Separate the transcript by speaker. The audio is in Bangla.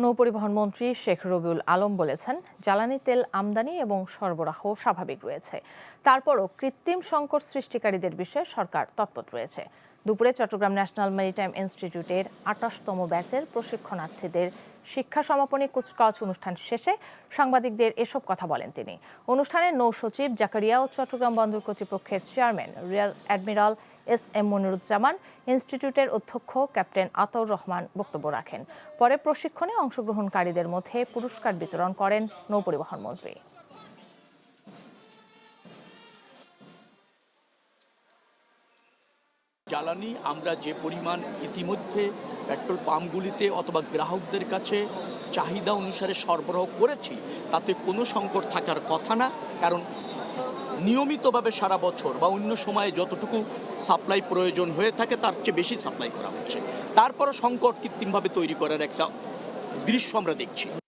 Speaker 1: নৌপরিবহন মন্ত্রী শেখ রবিউল আলম বলেছেন, জ্বালানি তেল আমদানি এবং সরবরাহ স্বাভাবিক রয়েছে। তারপরও কৃত্রিম সংকট সৃষ্টিকারীদের বিষয়ে সরকার তৎপর রয়েছে। দুপুরে চট্টগ্রাম ন্যাশনাল মেরিটাইম ইনস্টিটিউটের ২৮তম ব্যাচের প্রশিক্ষণার্থীদের শিক্ষা সমাপনী কুচকাওয়াজ অনুষ্ঠান শেষে সাংবাদিকদের এসব কথা বলেন তিনি। অনুষ্ঠানে নৌ সচিব জাকারিয়া ও চট্টগ্রাম বন্দর কর্তৃপক্ষের chairman rear admiral SM. Moniruzzaman, ইনস্টিটিউটের অধ্যক্ষ ক্যাপ্টেন আতাউর রহমান বক্তব্য রাখেন। পরে প্রশিক্ষণে অংশগ্রহণকারীদের মধ্যে পুরস্কার বিতরণ করেন নৌপরিবহন মন্ত্রী।
Speaker 2: জ্বালানি আমরা যে পরিমাণ ইতিমধ্যে পেট্রোল পাম্পগুলিতে অথবা গ্রাহকদের কাছে চাহিদা অনুসারে সরবরাহ করেছি, তাতে কোনো সংকট থাকার কথা না। কারণ নিয়মিতভাবে সারা বছর বা অন্য সময়ে যতটুকু সাপ্লাই প্রয়োজন হয়ে থাকে তার চেয়ে বেশি সাপ্লাই করা হচ্ছে। তারপরও সংকট কৃত্রিমভাবে তৈরি করার একটা দৃশ্য আমরা দেখছি।